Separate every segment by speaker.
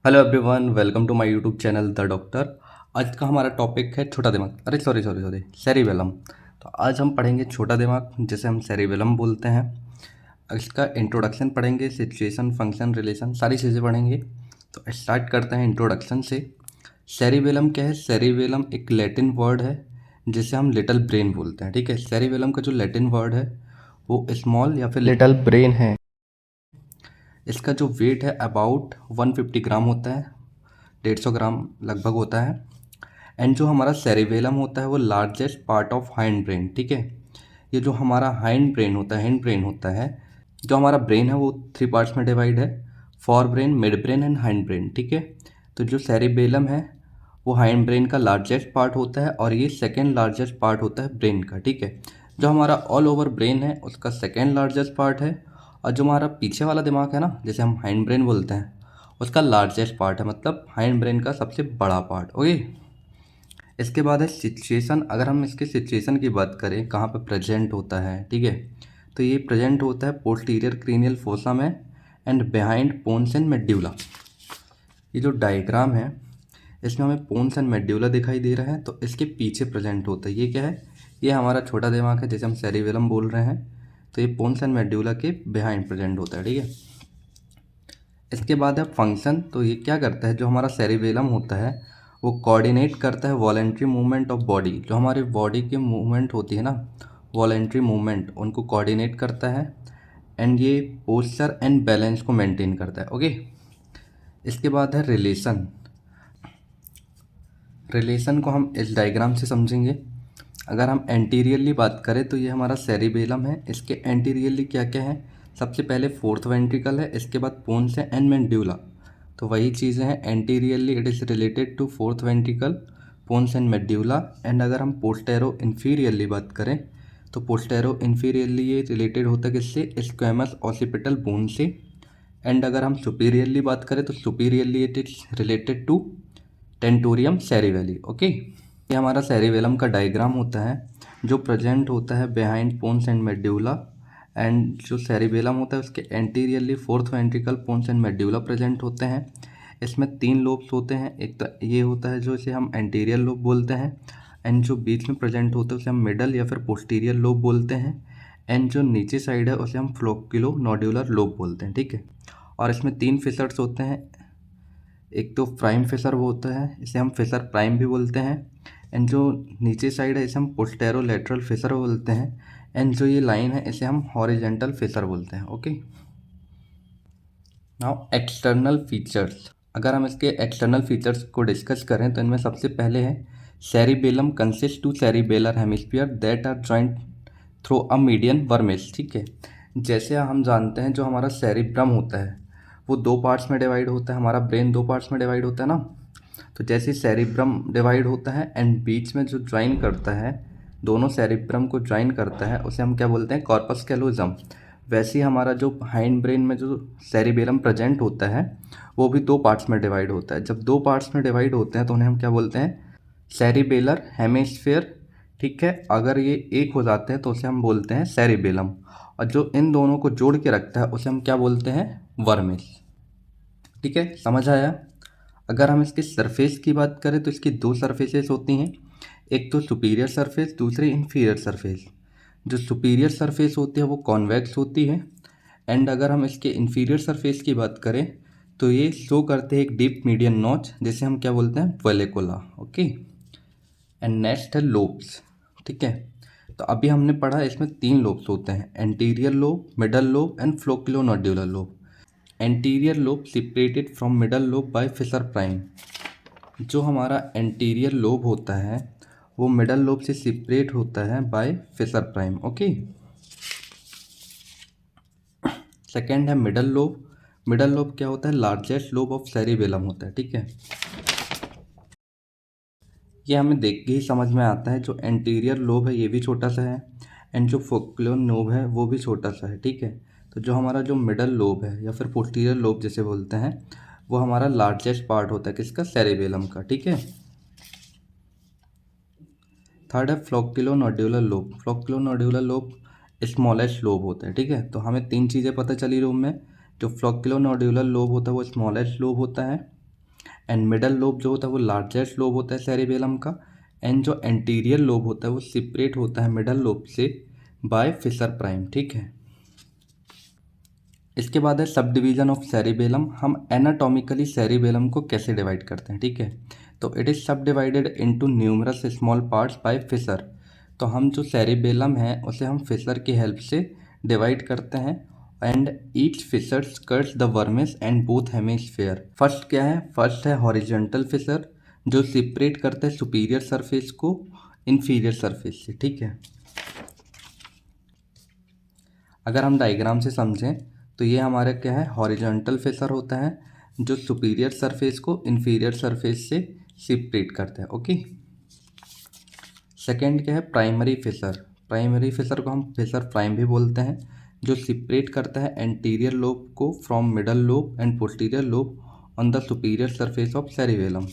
Speaker 1: Hello everyone, welcome to my YouTube channel the doctor. आज का हमारा टॉपिक है छोटा दिमाग। अरे सॉरी, सेरिबेलम। तो आज हम पढ़ेंगे छोटा दिमाग, जिसे हम सेरिबेलम बोलते हैं। इसका इंट्रोडक्शन पढ़ेंगे, सिचुएशन, फंक्शन, रिलेशन, सारी चीज़ें पढ़ेंगे। तो स्टार्ट करते हैं इंट्रोडक्शन से। सेरिबेलम क्या है? सेरिबेलम एक लैटिन वर्ड है जिसे हम लिटिल ब्रेन बोलते हैं। ठीक है, सेरिबेलम का जो लैटिन वर्ड है वो स्मॉल या फिर लिटिल ब्रेन है। इसका जो वेट है अबाउट 150 ग्राम होता है, 150 ग्राम लगभग होता है। एंड जो हमारा सेरिबेलम होता है वो largest part of hind brain. ठीक है, ये जो हमारा हाइंड ब्रेन होता है, जो हमारा ब्रेन है वो 3 पार्ट्स में डिवाइड है: for brain, mid brain and hind brain. ठीक है, तो जो सेरिबेलम है वो हाइंड ब्रेन का लार्जेस्ट पार्ट होता है और ये सेकेंड लार्जेस्ट पार्ट होता है ब्रेन का। ठीक है, जो हमारा ऑल ओवर ब्रेन है उसका सेकेंड लार्जेस्ट पार्ट है, और जो हमारा पीछे वाला दिमाग है ना, जैसे हम हाइंड ब्रेन बोलते हैं, उसका लार्जेस्ट पार्ट है, मतलब हाइंड ब्रेन का सबसे बड़ा पार्ट। ओके, इसके बाद है सिचुएशन। अगर हम इसके सिचुएशन की बात करें, कहाँ पे प्रेजेंट होता है, ठीक है, तो ये प्रेजेंट होता है पोस्टीरियर क्रीनियल फोसा में and behind pons and medulla. ये जो डायग्राम है इसमें हमें पोन्स एंड मेड्यूला दिखाई दे रहा है, तो इसके पीछे प्रेजेंट होता है। ये क्या है? ये हमारा छोटा दिमाग है जिसे हम सेरिबेलम बोल रहे हैं। तो ये पोन्स एंड मेड्यूला के बिहाइंड प्रेजेंट होता है। ठीक है, इसके बाद है फंक्शन। तो ये क्या करता है? जो हमारा सेरिबेलम होता है वो कोऑर्डिनेट करता है वॉलेंट्री मूवमेंट ऑफ बॉडी। जो हमारे बॉडी की मूवमेंट होती है ना, वॉलेंट्री मूवमेंट, उनको कोऑर्डिनेट करता है। एंड ये पोस्चर एंड बैलेंस को मेंटेन करता है। ओके, इसके बाद है रिलेशन। रिलेशन को हम इस डायग्राम से समझेंगे। अगर हम एंटीरियरली बात करें तो ये हमारा सेरिबेलम है। इसके एंटीरियरली क्या क्या है? सबसे पहले फोर्थ वेंट्रिकल है, इसके बाद पोन्स है एंड मेड्यूला। तो वही चीज़ें हैं, anteriorly it is related to fourth ventricle, pons and medulla. And अगर हम पोस्टेरो इन्फीरियरली बात करें तो पोस्टेरो इन्फीरियरली ये रिलेटेड होता है किससे? स्क्वैमस ऑसिपिटल बोन से। एंड अगर हम सुपीरियरली बात करें तो superiorly it is related to tentorium cerebelli. Okay, ये हमारा सेरिवेलम का डायग्राम होता है जो प्रेजेंट होता है behind pons and medulla. And जो सेरिबेलम होता है उसके anteriorly fourth ventricle, pons and medulla present होते हैं। इसमें 3 लोब्स होते हैं। एक तो ये होता है जो इसे हम एंटीरियर लोब बोलते हैं, एंड जो बीच में प्रेजेंट होता है उसे हम मिडल या फिर पोस्टीरियर लोब बोलते हैं, एंड जो नीचे साइड है उसे हम फ्लोक्यूलो नोड्यूलर लोब बोलते हैं। ठीक है, और इसमें 3 फिशर्स होते हैं। एक तो प्राइम फिशर वो होता है, इसे हम फिशर प्राइम भी बोलते हैं। एंड जो नीचे साइड है इसे हम पोस्टेरोलेटरल फिशर बोलते हैं। एंड जो ये लाइन है इसे हम हॉरिजेंटल फिशर बोलते हैं। Okay, now external features. अगर हम इसके एक्सटर्नल फीचर्स को डिस्कस करें तो इनमें सबसे पहले है cerebellum consist two cerebellar hemisphere that are joint through a median vermis. ठीक है, जैसे हम जानते हैं जो हमारा सेरिब्रम होता है वो 2 पार्ट्स में डिवाइड होता है, हमारा ब्रेन 2 पार्ट्स में डिवाइड होता है ना। तो जैसे सेरिब्रम डिवाइड होता है एंड बीच में जो ज्वाइन करता है, दोनों सेरिब्रम को ज्वाइन करता है, उसे हम क्या बोलते हैं? Corpus callosum. वैसे ही हमारा जो हाइंड ब्रेन में जो सेरिबेलम प्रेजेंट होता है वो भी 2 पार्ट्स में डिवाइड होता है। जब 2 पार्ट्स में डिवाइड होते हैं तो उन्हें हम क्या बोलते हैं? Cerebellar hemisphere. ठीक है, अगर ये एक हो जाते हैं तो उसे हम बोलते हैं सेरिबेलम, और जो इन दोनों को जोड़ के रखता है उसे हम क्या बोलते हैं? वर्मिस। ठीक है, समझ आया? अगर हम इसके सरफेस की बात करें तो इसकी 2 सरफेसेस होती हैं, एक तो सुपीरियर सरफेस, दूसरी इन्फीरियर सरफेस। जो सुपीरियर सरफेस होती है वो कॉन्वेक्स होती है। एंड अगर हम इसके इन्फीरियर सरफेस की बात करें तो ये शो करते हैं एक डीप मीडियन नॉच, जिसे हम क्या बोलते हैं? वेलिकुला। ओके, एंड नेक्स्ट है लोब्स। ठीक है, तो अभी हमने पढ़ा इसमें 3 लोब्स होते हैं: anterior lobe, middle lobe and flocculonodular lobe. Anterior lobe separated from middle lobe by fissure prime. जो हमारा एंटीरियर लोब होता है वो मिडल लोब से सेपरेट होता है by fissure prime. Okay, second है मिडल लोब। मिडल लोब क्या होता है? लार्जेस्ट लोब ऑफ सेरिबेलम होता है। ठीक है, ये हमें देख के ही समझ में आता है। जो एंटीरियर लोब है ये भी छोटा सा है, एंड जो फोक्लियन लोब है वो भी छोटा सा है। ठीक है, तो जो हमारा जो मिडल लोब है या फिर पोस्टीरियर लोब जिसे बोलते हैं वो हमारा लार्जेस्ट पार्ट होता है किसका? सेरिबेलम का। ठीक है, थर्ड है फ्लोक्यूलोनोड्यूलर लोब। फ्लोक्यूलोनोड्यूलर लोब स्मॉलेस्ट लोब होता है। ठीक है, तो हमें 3 चीज़ें पता चली रूम में। जो फ्लोक्यूलोनोड्यूलर लोब होता है वो स्मॉलेस्ट लोब होता है, एंड मिडल लोब जो होता है वो लार्जेस्ट लोब होता है सेरिबेलम का, एंड जो एंटीरियर लोब होता है वो सेपरेट होता है मिडल लोब से बाय फिशर प्राइम, ठीक है। इसके बाद है सब डिवीजन ऑफ सेरिबेलम। हम एनाटॉमिकली सेरिबेलम को कैसे डिवाइड करते हैं, ठीक है। तो it is subdivided into numerous small parts by fissure. तो हम जो सेरिबेलम है उसे हम फिशर की हेल्प से डिवाइड करते हैं, and each fissure skirts the vermis and both hemisphere. First क्या है, फर्स्ट है हॉरिजॉन्टल फिशर जो सेपरेट करते हैं सुपीरियर सरफेस को इन्फीरियर सरफेस से, ठीक है। अगर हम डायग्राम से समझें तो ये हमारा क्या है, हॉरिजॉन्टल फिशर होता है जो सुपीरियर सरफेस को इन्फीरियर सरफेस से सेपरेट करता है, ओके। सेकंड क्या है, प्राइमरी फिशर। प्राइमरी फिशर को हम फिशर प्राइम भी बोलते हैं, जो सेपरेट करता है एंटीरियर लोब को from middle lobe and posterior lobe on the superior surface of cerebellum.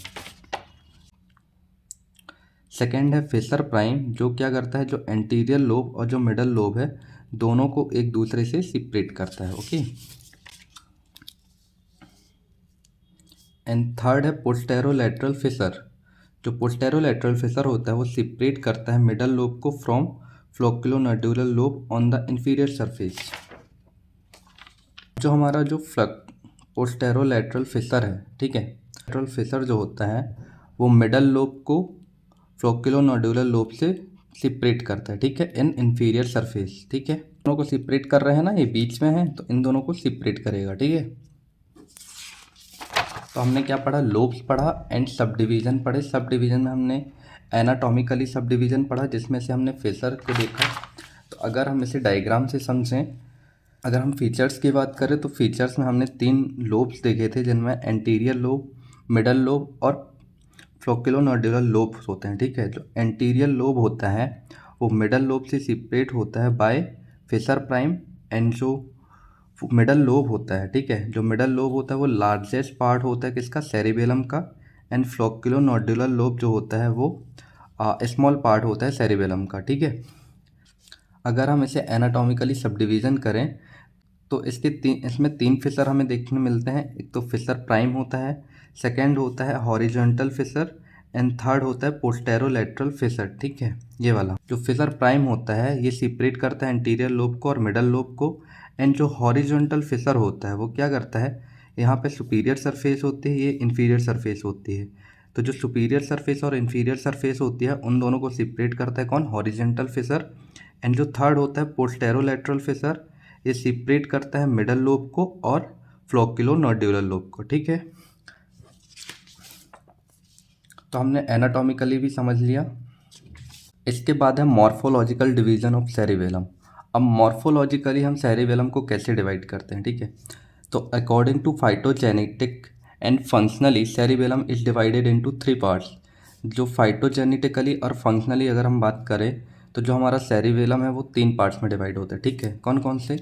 Speaker 1: Second है फिशर प्राइम जो क्या करता है, जो एंटीरियर लोब और जो मिडल लोब है दोनों को एक दूसरे से सेपरेट करता है, ओके। एंड थर्ड है पोस्टेरोलैटरल फिशर। जो पोस्टेरोलैटरल फिशर होता है वो सेपरेट करता है मिडल लोब को from flocculonodular lobe on the inferior surface. जो हमारा जो पोस्टेरोलैटरल फिशर है, ठीक है, लैटरल फिशर जो होता है वो मिडल लोब को फ्लोक्युलोनोड्यूलर लोब से सेपरेट करता है, ठीक है, इन इंफीरियर सरफेस, ठीक है। दोनों को सेपरेट कर रहे हैं ना, ये बीच में है तो इन दोनों को सेपरेट करेगा, ठीक है। तो हमने क्या पढ़ा, लोब्स पढ़ा एंड सब डिवीज़न पढ़े। सब डिवीज़न में हमने एनाटॉमिकली सब डिवीज़न पढ़ा जिसमें से हमने फिशर को देखा। तो अगर हम इसे डायग्राम से समझें, अगर हम फीचर्स की बात करें तो फीचर्स में हमने 3 लोब्स देखे थे जिनमें एंटीरियर लोब, मिडल लोब और फ्लोक्युलोनोड्यूलर लोब होते हैं, ठीक है। जो एंटीरियर लोब होता है वो मिडल लोब से सेपरेट होता है बाय फिशर प्राइम, एंड जो मिडल लोब होता है, ठीक है, जो मिडल लोब होता है वो लार्जेस्ट पार्ट होता है किसका, सेरिबेलम का, एंड फ्लोक्युलोनोड्यूलर लोब जो होता है वो स्मॉल पार्ट होता है सेरिबेलम का, ठीक है। अगर हम इसे एनाटॉमिकली सब डिवीज़न करें तो इसमें 3 फिशर हमें देखने मिलते हैं। एक तो फिशर प्राइम होता है, सेकंड होता है हॉरिजॉन्टल फिशर, एंड थर्ड होता है पोस्टेरोलैटरल फिशर, ठीक है। ये वाला जो फिशर प्राइम होता है ये सेपरेट करता है इंटीरियर लोब को और मिडल लोब को, एंड जो हॉरिजॉन्टल फिशर होता है वो क्या करता है, यहाँ पे सुपीरियर सरफेस होती है, ये इन्फीरियर सरफेस होती है। तो जो सुपीरियर सरफेस और इन्फीरियर सरफेस होती है उन दोनों को सेपरेट करता है कौन, हॉरिजॉन्टल फिशर। एंड जो थर्ड होता है पोस्टेरोलैटरल फिशर, ये सेपरेट करता है मिडल लोब को और फ्लोक्युलोनोड्यूलर लोब को, ठीक है। तो हमने एनाटॉमिकली भी समझ लिया। इसके बाद है मॉर्फोलॉजिकल डिवीजन ऑफ सेरिबेलम। अब मॉर्फोलॉजिकली हम सेरिबेलम को कैसे डिवाइड करते हैं, ठीक है। तो according to phylogenetic and functionally cerebellum is divided into 3 parts. जो फाइटोजेनेटिकली और फंक्शनली अगर हम बात करें तो जो हमारा सेरिबेलम है वो 3 पार्ट्स में डिवाइड होता है, ठीक है। कौन कौन से,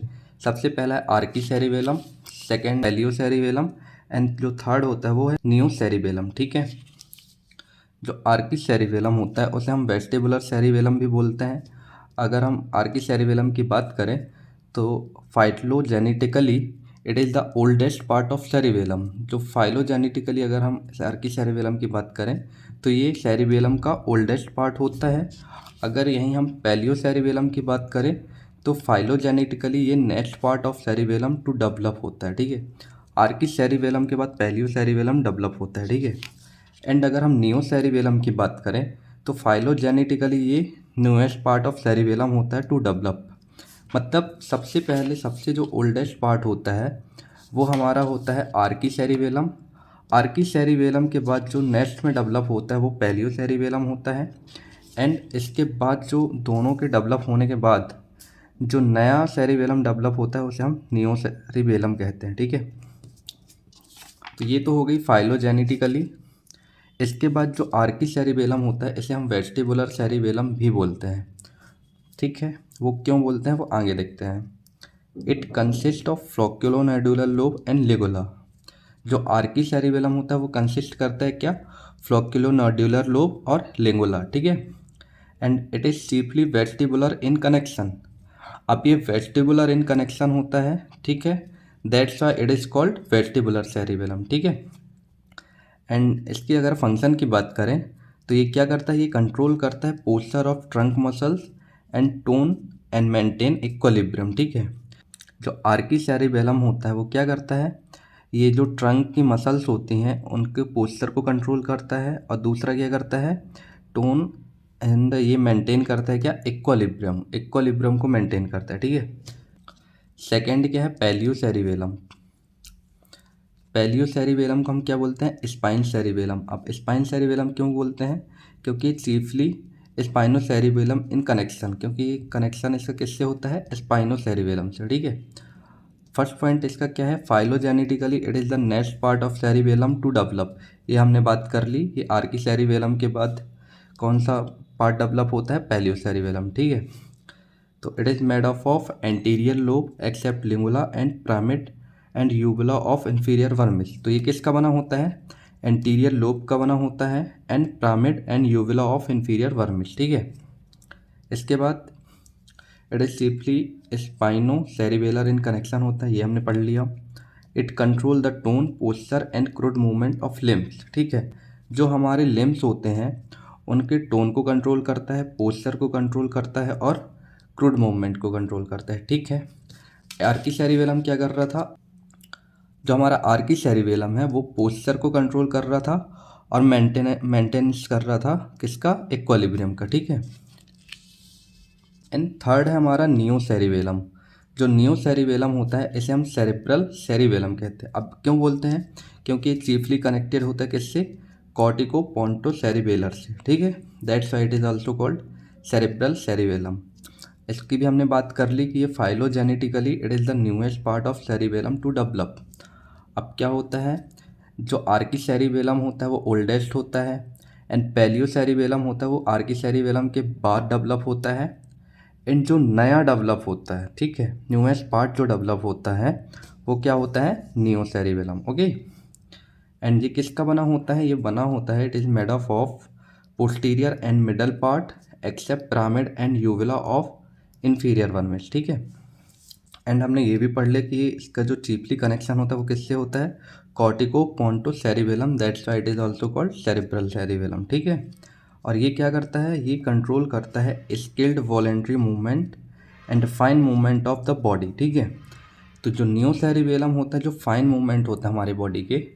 Speaker 1: सबसे पहला है Archie cerebellum, second paleo cerebellum, and जो थर्ड होता है वो है नियो सेरिबेलम, ठीक है। जो आर्की सेरिबेलम होता है उसे हम वेस्टिबुलर सेरिबेलम भी बोलते हैं। अगर हम आर्की सेरिबेलम की बात करें तो phylogenetically it is the oldest part of cerebellum. जो फाइलोजेनेटिकली अगर हम आर्की सेरिबेलम की बात करें तो ये सेरिबेलम का ओल्डेस्ट पार्ट होता है। अगर यहीं हम पैलियो सेरिबेलम की बात करें तो फाइलोजेनेटिकली ये next part of cerebellum to develop होता है, ठीक है। आर्की सेरिबेलम के बाद पैलियो सेरिबेलम डेवलप होता है, ठीक है। एंड अगर हम नियो सेरिबेलम की बात करें तो फाइलोजेनेटिकली ये न्यूएस्ट पार्ट ऑफ सेरिबेलम होता है टू डेवलप। मतलब सबसे पहले सबसे जो ओल्डेस्ट पार्ट होता है वो हमारा होता है आर्की सेरिबेलम। आर्की सेरिबेलम के बाद जो नेक्स्ट में डेवलप होता है वो पैलियो सेरिबेलम होता है। एंड इसके बाद जो दोनों के डेवलप होने के बाद जो नया सेरिबेलम डेवलप होता है उसे हम नियो सेरिबेलम कहते हैं, ठीक है। तो ये तो हो गई फाइलोजेनेटिकली। इसके बाद जो आर्की सेरिबेलम होता है इसे हम वेस्टिबुलर सेरिबेलम भी बोलते हैं, ठीक है। वो क्यों बोलते हैं वो आगे देखते हैं। It consist of flocculonodular lobe and lingula. जो आर्की सेरिबेलम होता है वो कंसिस्ट करता है क्या, फ्लोक्युलोनोड्यूलर लोब और लिंगुला, ठीक है। And it is chiefly vestibular in connection. अब ये वेस्टिबुलर इन कनेक्शन होता है, ठीक है, that's why it is called vestibular cerebellum, ठीक है। एंड इसकी अगर फंक्शन की बात करें तो ये क्या करता है, ये कंट्रोल करता है posture of trunk muscles and tone and maintain equilibrium. ठीक है, जो आर्की सेरिबेलम होता है वो क्या करता है, ये जो ट्रंक की मसल्स होती हैं उनके पोस्चर को कंट्रोल करता है, और दूसरा क्या करता है, टोन एंड ये मेंटेन करता है क्या, इक्विलिब्रियम, इक्विलिब्रियम को मेंटेन करता है। ठीक है, सेकेंड क्या है, पैलियो सेरिबेलम। पैलियो सेरिबेलम को हम क्या बोलते हैं, स्पाइन सेरिबेलम। अब स्पाइन सेरिबेलम क्यों बोलते हैं, क्योंकि चीफली स्पाइनो सेरिबेलम इन कनेक्शन, क्योंकि कनेक्शन इसका किससे होता है, स्पाइनो सेरिबेलम से। ठीक है, फर्स्ट पॉइंट इसका क्या है, phylogenetically it is the next part of cerebellum to develop. ये हमने बात कर ली, ये आर्की सेरिबेलम के बाद कौन सा पार्ट डेवलप होता है, पैलियो सेरिबेलम। ठीक है, तो it is made of anterior lobe except lingula and pyramid and uvula of inferior vermis. तो ये किसका बना होता है, एंटीरियर लोब का बना होता है and pyramid and uvula of inferior vermis. ठीक है, इसके बाद it is chiefly spino cerebellar in connection होता है, ये हमने पढ़ लिया। It control the tone posture and crude movement of limbs. ठीक है, जो हमारे लिम्स होते हैं उनके टोन को कंट्रोल करता है, पोस्चर को कंट्रोल करता है और क्रूड मूवमेंट को कंट्रोल करता है। ठीक है, आर्की सेरिबेलम क्या कर रहा था, जो हमारा आर्की सेरिबेलम है वो पोस्चर को कंट्रोल कर रहा था और मेंटेनेंस कर रहा था किसका, इक्विलिब्रियम का। ठीक है, एंड थर्ड है हमारा नियो सेरिबेलम। जो नियो सेरिबेलम होता है इसे हम सेरिब्रल सेरिबेलम कहते हैं। अब क्यों बोलते हैं, क्योंकि ये चीफली कनेक्टेड होता है किससे, कॉर्टिको पोंटो सेरिबेलर से। ठीक है, that's why it is also called cerebral cerebellum. इसकी भी हमने बात कर ली कि ये phylogenetically it is the newest part of cerebellum to develop. अब क्या होता है, जो आर्की सेरिबेलम होता है वो ओल्डेस्ट होता है एंड पैलियो सेरिबेलम होता है वो आर्की सेरिबेलम के बाद डेवलप होता है। एंड जो नया डेवलप होता है, ठीक है, न्यूएस्ट पार्ट जो डेवलप होता है वो क्या होता है, नियो सेरिबेलम। ओके, एंड ये किसका बना होता है, ये बना होता है, it is made of posterior and middle part except pyramid and uvula of inferior vermis. ठीक है, एंड हमने ये भी पढ़ लिया कि इसका जो चीफली कनेक्शन होता है वो किससे होता है, cortico ponto cerebellum, that's why it is also called cerebral cerebellum. ठीक है, और ये क्या करता है, ये कंट्रोल करता है skilled voluntary movement and fine movement of the body. ठीक है, तो जो न्यू सेरिबेलम होता है, जो फाइन मूवमेंट होता है हमारी बॉडी के,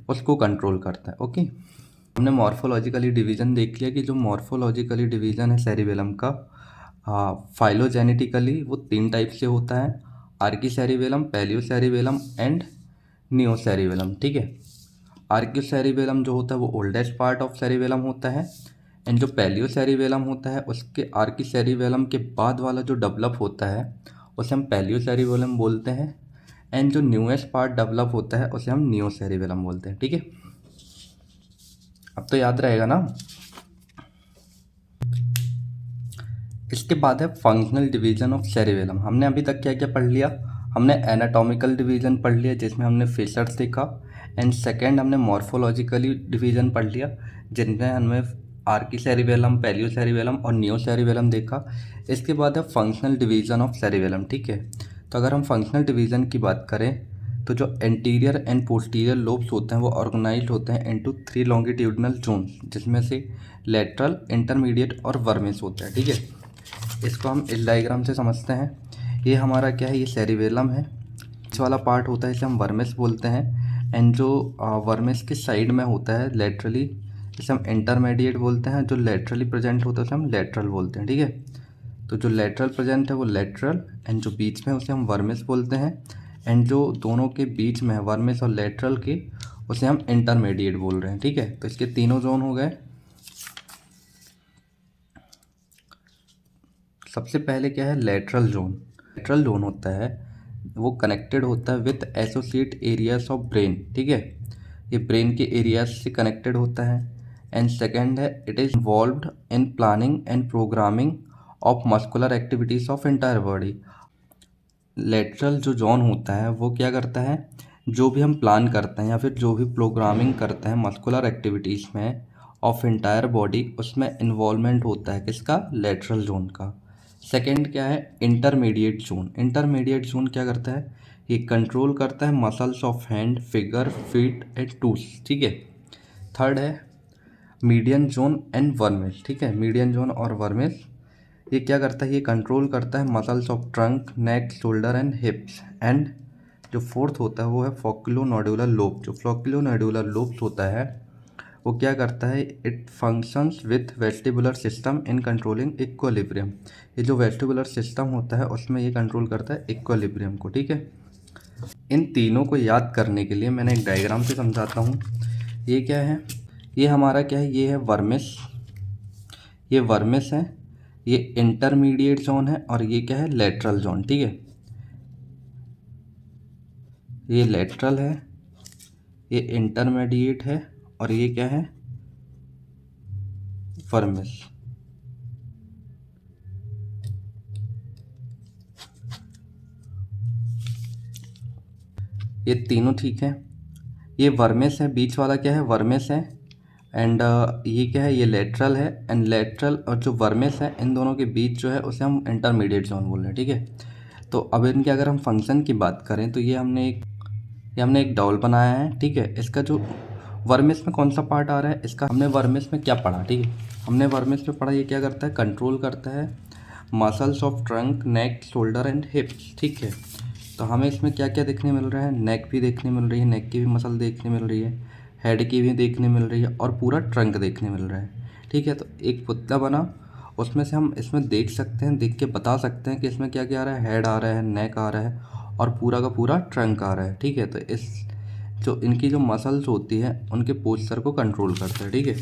Speaker 1: उसको कंट्रोल करता है। ओके, हमने मॉर्फोलॉजिकली डिवीज़न देख लिया कि जो मॉर्फोलॉजिकली डिवीज़न है सेरिबेलम का, फाइलोजेनेटिकली वो 3 टाइप से होता है, Archie cerebellum, paleocerebellum and neocerebellum. ठीक है, आर्की सेरिबेलम जो होता है वो ओल्डेस्ट पार्ट ऑफ सेरिबेलम होता है एंड जो पैलियो सेरिबेलम होता है उसके आर्की सेरिबेलम के बाद वाला जो डेवलप होता है उसे हम पैलियो सेरिबेलम बोलते हैं एंड जो न्यूएस्ट पार्ट डेवलप होता है उसे हम नियो सेरिबेलम बोलते हैं। ठीक है, अब तो याद रहेगा ना। इसके बाद है फंक्शनल डिवीजन ऑफ सेरिबेलम। हमने अभी तक क्या क्या पढ़ लिया, हमने एनाटॉमिकल डिवीजन पढ़ लिया जिसमें हमने फीचर्स देखा, एंड सेकेंड हमने मॉर्फोलॉजिकली डिवीजन पढ़ लिया जिनमें हमने आर्की सेरिबेलम, पैलियो सेरिबेलम और नियो सेरिबेलम देखा। इसके बाद है फंक्शनल डिवीजन ऑफ सेरिबेलम। ठीक है, तो अगर हम फंक्शनल डिवीजन की बात करें तो जो एंटीरियर एंड पोस्टीरियर लोब्स होते हैं वो ऑर्गेनाइज्ड होते हैं इनटू 3 लॉन्गिट्यूडनल जोन्स, जिसमें से लेटरल, इंटरमीडिएट और वर्मिस होता है। ठीक है, इसको हम इस डायग्राम से समझते हैं। ये हमारा क्या है, ये सेरिबेलम है, इस वाला पार्ट होता है इसे हम वर्मिस बोलते हैं, एंड जो वर्मिस के साइड में होता है लेटरली इसे हम इंटरमीडिएट बोलते हैं, जो लेटरली प्रेजेंट होता है उसे हम लेटरल बोलते हैं। ठीक है, तो जो लेटरल प्रेजेंट है वो लेटरल एंड जो बीच में उसे हम वर्मिस बोलते हैं, एंड जो दोनों के बीच में है वर्मिस और लेटरल के उसे हम इंटरमीडिएट बोल रहे हैं। ठीक है, तो इसके तीनों जोन हो गए। सबसे पहले क्या है, लेटरल जोन। लेटरल जोन होता है वो कनेक्टेड होता है with associate areas of brain. ठीक है, ये ब्रेन के एरियाज से कनेक्टेड होता है। एंड सेकंड है, it is involved in planning and programming of muscular activities of entire body. Lateral जो जोन होता है वो क्या करता है, जो भी हम प्लान करते हैं या फिर जो भी प्रोग्रामिंग करते हैं मस्कुलर एक्टिविटीज़ में ऑफ एंटायर बॉडी, उसमें इन्वॉल्वमेंट होता है किसका, लेटरल जोन का। सेकंड क्या है, इंटरमीडिएट जोन। इंटरमीडिएट जोन क्या करता है, ये कंट्रोल करता है muscles of hand, figure, feet and tools. ठीक है, थर्ड है मीडियन जोन एंड वर्मेस, ठीक है। मीडियन जोन और वर्मेस ये क्या करता है, ये कंट्रोल करता है muscles of trunk, neck, shoulder and हिप्स। And जो फोर्थ होता है वो है फोक्युलोनोडुलर लोब। जो फोक्युलोनोडुलर लोब होता है वो क्या करता है, it functions with vestibular system in controlling equilibrium. ये जो वेस्टिबुलर सिस्टम होता है उसमें ये कंट्रोल करता है इक्विलिब्रियम को, ठीक है। इन तीनों को याद करने के लिए मैंने एक डायग्राम से समझाता हूँ। ये क्या है, ये हमारा क्या है, ये है वर्मिस, ये वर्मिस है, ये इंटरमीडिएट जोन है और ये क्या है, लेटरल जोन, ठीक है। ये लेटरल है, ये इंटरमीडिएट है और ये क्या है, वर्मिस। ये तीनों ठीक है। ये वर्मिस है, बीच वाला क्या है, वर्मिस है। एंड ये क्या है, ये लेटरल है। एंड लेटरल और जो वर्मिस है इन दोनों के बीच जो है उसे हम इंटरमीडिएट जोन बोल रहे हैं, ठीक है। तो अब इनके अगर हम फंक्शन की बात करें तो ये हमने एक डाउल बनाया है, ठीक है। इसका जो वर्मिस में कौन सा पार्ट आ रहा है, इसका हमने वर्मिस में क्या पढ़ा, ठीक है। हमने वर्मिस में पढ़ा ये क्या करता है, कंट्रोल करता है muscles of trunk, neck, shoulder and हिप्स, ठीक है। तो हमें इसमें क्या क्या देखने मिल रहा है, नेक भी देखने मिल रही है, नेक की भी मसल देखने मिल रही है, हेड की भी देखने मिल रही है और पूरा ट्रंक देखने मिल रहा है, ठीक है। तो एक पुतला बना, उसमें से हम इसमें देख सकते हैं, देख के बता सकते हैं कि इसमें क्या क्या आ रहा है, हेड आ रहा है, नेक आ रहा है और पूरा का पूरा ट्रंक आ रहा है, ठीक है। तो इस जो इनकी जो मसल्स होती है उनके पोस्चर को कंट्रोल करता है, ठीक है।